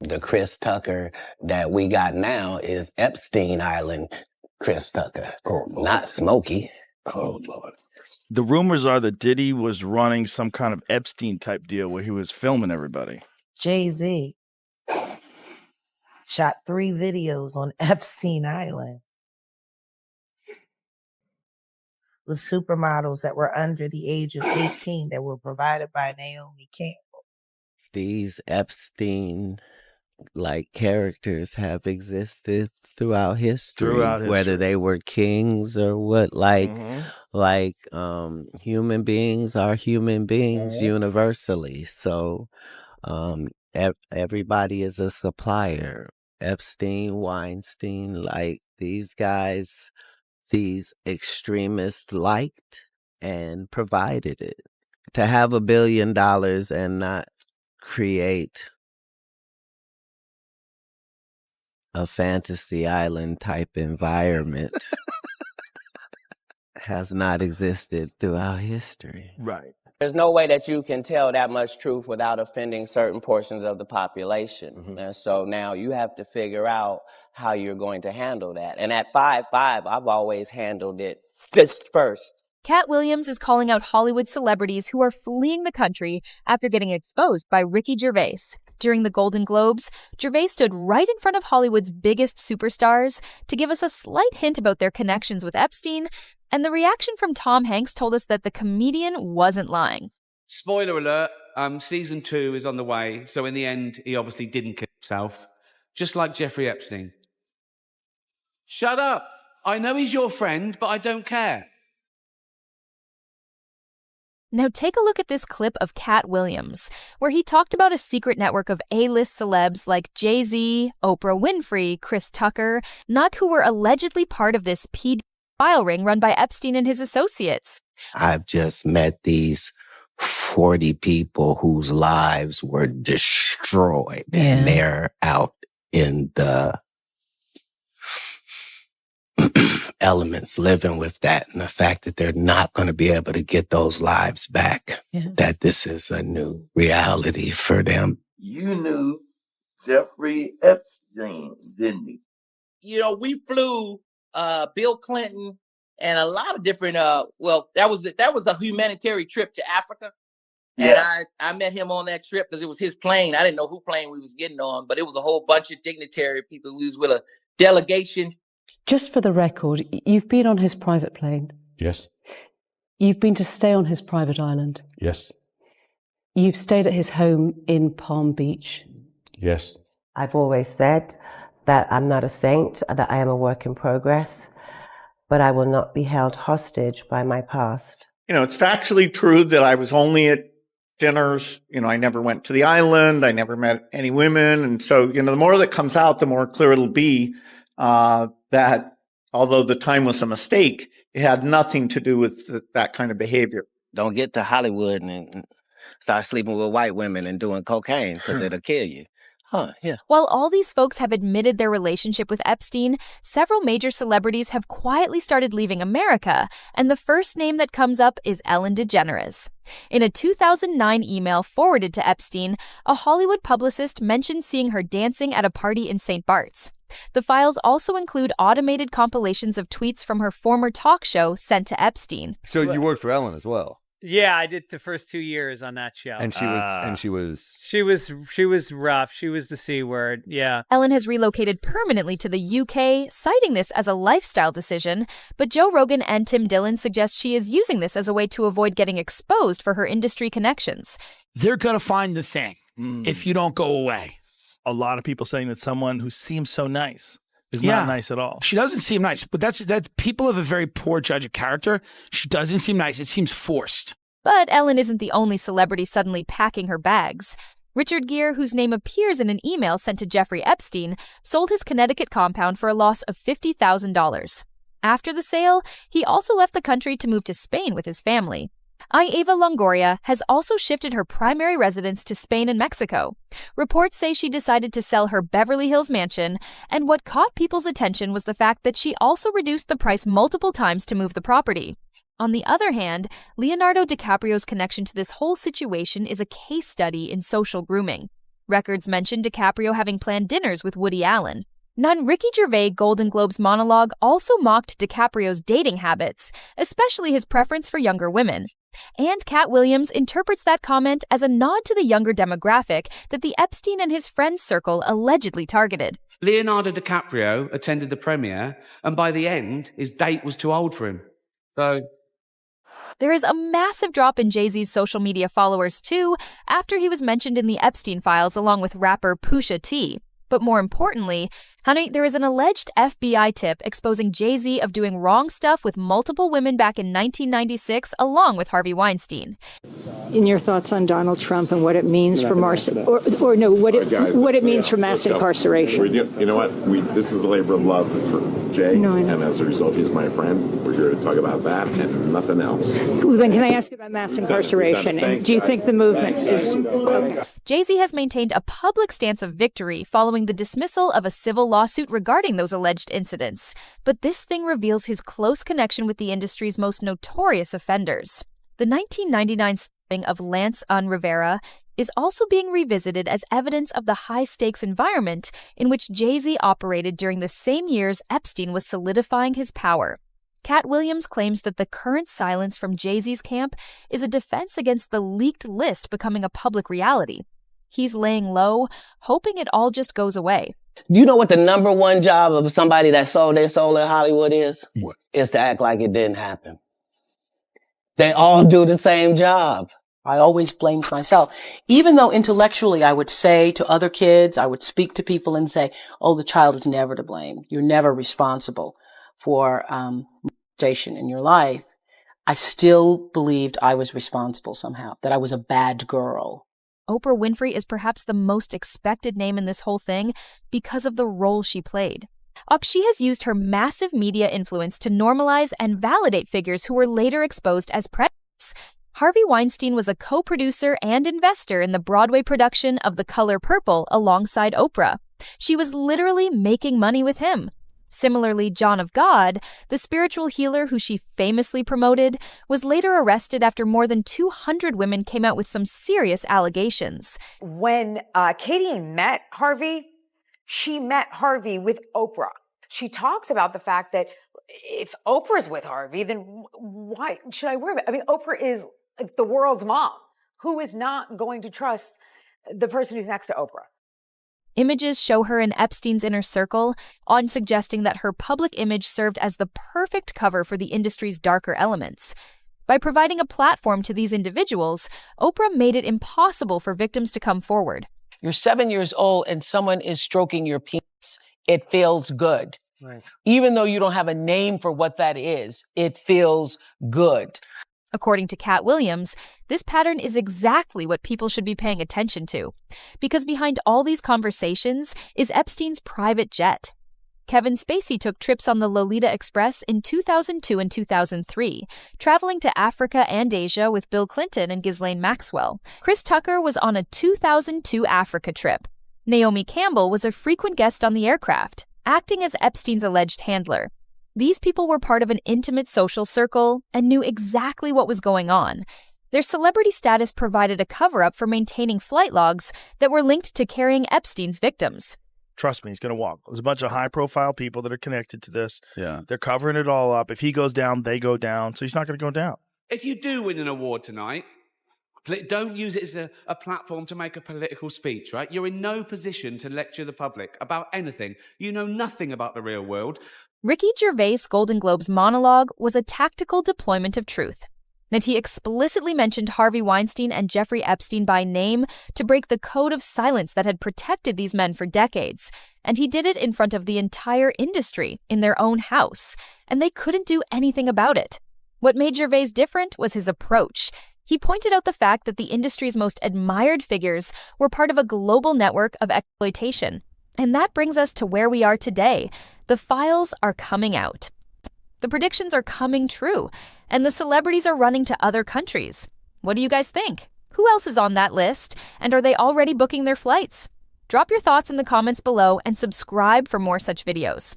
The Chris Tucker that we got now is Epstein Island Chris Tucker, not Smokey. Oh, Lord. The rumors are that Diddy was running some kind of Epstein-type deal where he was filming everybody. Jay-Z shot 3 videos on Epstein Island with supermodels that were under the age of 18 that were provided by Naomi Campbell. These Epstein-like characters have existed throughout history, whether they were kings or what, human beings are human beings universally. So everybody is a supplier. Epstein, Weinstein, like these guys, these extremists liked and provided it. To have $1 billion and not create a fantasy island type environment has not existed throughout history. Right. There's no way that you can tell that much truth without offending certain portions of the population. Mhm. And so now you have to figure out how you're going to handle that. And at 5'5", I've always handled it first. Katt Williams is calling out Hollywood celebrities who are fleeing the country after getting exposed by Ricky Gervais. During the Golden Globes, Gervais stood right in front of Hollywood's biggest superstars to give us a slight hint about their connections with Epstein, and the reaction from Tom Hanks told us that the comedian wasn't lying. Spoiler alert, season 2 is on the way, so in the end, he obviously didn't kill himself, just like Jeffrey Epstein. Shut up! I know he's your friend, but I don't care. Now take a look at this clip of Katt Williams, where he talked about a secret network of A-list celebs like Jay-Z, Oprah Winfrey, Chris Tucker, not who were allegedly part of this PD file ring run by Epstein and his associates. I've just met these 40 people whose lives were destroyed, and they're out in the elements living with that, and the fact that they're not going to be able to get those lives back, that this is a new reality for them. You knew Jeffrey Epstein, didn't you? You know, we flew Bill Clinton and a lot of different, that was a humanitarian trip to Africa. And I met him on that trip because it was his plane. I didn't know who plane we was getting on, but it was a whole bunch of dignitary people. We was with a delegation. Just for the record, you've been on his private plane. Yes. You've been to stay on his private island. Yes. You've stayed at his home in Palm Beach. Yes. I've always said that I'm not a saint, that I am a work in progress, but I will not be held hostage by my past. You know, it's factually true that I was only at dinners. You know, I never went to the island. I never met any women. And so, you know, the more that comes out, the more clear it'll be that although the time was a mistake, it had nothing to do with that kind of behavior. Don't get to Hollywood and start sleeping with white women and doing cocaine because it'll kill you. While all these folks have admitted their relationship with Epstein, several major celebrities have quietly started leaving America, and the first name that comes up is Ellen DeGeneres. In a 2009 email forwarded to Epstein, a Hollywood publicist mentioned seeing her dancing at a party in St. Bart's. The files also include automated compilations of tweets from her former talk show sent to Epstein. So you worked for Ellen as well? Yeah, I did the first 2 years on that show. And she was rough. She was the C word. Yeah. Ellen has relocated permanently to the UK, citing this as a lifestyle decision, but Joe Rogan and Tim Dillon suggest she is using this as a way to avoid getting exposed for her industry connections. They're going to find the thing if you don't go away. A lot of people saying that someone who seems so nice is not nice at all. She doesn't seem nice, but that's people have a very poor judge of character. She doesn't seem nice. It seems forced. But Ellen isn't the only celebrity suddenly packing her bags. Richard Gere, whose name appears in an email sent to Jeffrey Epstein, sold his Connecticut compound for a loss of $50,000. After the sale, he also left the country to move to Spain with his family. Eva Longoria has also shifted her primary residence to Spain and Mexico. Reports say she decided to sell her Beverly Hills mansion, and what caught people's attention was the fact that she also reduced the price multiple times to move the property. On the other hand, Leonardo DiCaprio's connection to this whole situation is a case study in social grooming. Records mentioned DiCaprio having planned dinners with Woody Allen. Non-Ricky Gervais Golden Globes monologue also mocked DiCaprio's dating habits, especially his preference for younger women. And Katt Williams interprets that comment as a nod to the younger demographic that the Epstein and his friends circle allegedly targeted. Leonardo DiCaprio attended the premiere, and by the end, his date was too old for him. So there is a massive drop in Jay-Z's social media followers, too, after he was mentioned in the Epstein files along with rapper Pusha T. But more importantly, honey, there is an alleged FBI tip exposing Jay-Z of doing wrong stuff with multiple women back in 1996, along with Harvey Weinstein. In your thoughts on Donald Trump and what it means for mass incarceration? You know what? This is a labor of love for Jay, and as a result, he's my friend. We're here to talk about that and nothing else. Well, then, can I ask you about mass incarceration? And do you think the movement is okay? Jay-Z has maintained a public stance of victory following the dismissal of a civil lawsuit regarding those alleged incidents. But this thing reveals his close connection with the industry's most notorious offenders. The 1999 slaying of Lance Rivera is also being revisited as evidence of the high-stakes environment in which Jay-Z operated during the same years Epstein was solidifying his power. Katt Williams claims that the current silence from Jay-Z's camp is a defense against the leaked list becoming a public reality. He's laying low, hoping it all just goes away. You know what the number one job of somebody that sold their soul in Hollywood is? What? Is to act like it didn't happen. They all do the same job. I always blamed myself. Even though intellectually I would say to other kids, I would speak to people and say, oh, the child is never to blame. You're never responsible for molestation in your life. I still believed I was responsible somehow, that I was a bad girl. Oprah Winfrey is perhaps the most expected name in this whole thing because of the role she played. She has used her massive media influence to normalize and validate figures who were later exposed as predators. Harvey Weinstein was a co-producer and investor in the Broadway production of The Color Purple alongside Oprah. She was literally making money with him. Similarly, John of God, the spiritual healer who she famously promoted, was later arrested after more than 200 women came out with some serious allegations. When Katie met Harvey, she met Harvey with Oprah. She talks about the fact that if Oprah's with Harvey, then why should I worry about it? I mean, Oprah is like the world's mom. Who is not going to trust the person who's next to Oprah? Images show her in Epstein's inner circle, on suggesting that her public image served as the perfect cover for the industry's darker elements. By providing a platform to these individuals, Oprah made it impossible for victims to come forward. You're 7 years old and someone is stroking your penis. It feels good. Right. Even though you don't have a name for what that is, it feels good. According to Katt Williams, this pattern is exactly what people should be paying attention to, because behind all these conversations is Epstein's private jet. Kevin Spacey took trips on the Lolita Express in 2002 and 2003, traveling to Africa and Asia with Bill Clinton and Ghislaine Maxwell. Chris Tucker was on a 2002 Africa trip. Naomi Campbell was a frequent guest on the aircraft, acting as Epstein's alleged handler. These people were part of an intimate social circle and knew exactly what was going on. Their celebrity status provided a cover-up for maintaining flight logs that were linked to carrying Epstein's victims. Trust me, he's going to walk. There's a bunch of high-profile people that are connected to this. Yeah. They're covering it all up. If he goes down, they go down. So he's not going to go down. if you do win an award tonight, don't use it as a platform to make a political speech, right? You're in no position to lecture the public about anything. You know nothing about the real world. Ricky Gervais' Golden Globes monologue was a tactical deployment of truth. And he explicitly mentioned Harvey Weinstein and Jeffrey Epstein by name to break the code of silence that had protected these men for decades. And he did it in front of the entire industry, in their own house. And they couldn't do anything about it. What made Gervais different was his approach. He pointed out the fact that the industry's most admired figures were part of a global network of exploitation. And that brings us to where we are today. The files are coming out. The predictions are coming true, and the celebrities are running to other countries. What do you guys think? Who else is on that list, and are they already booking their flights? Drop your thoughts in the comments below and subscribe for more such videos.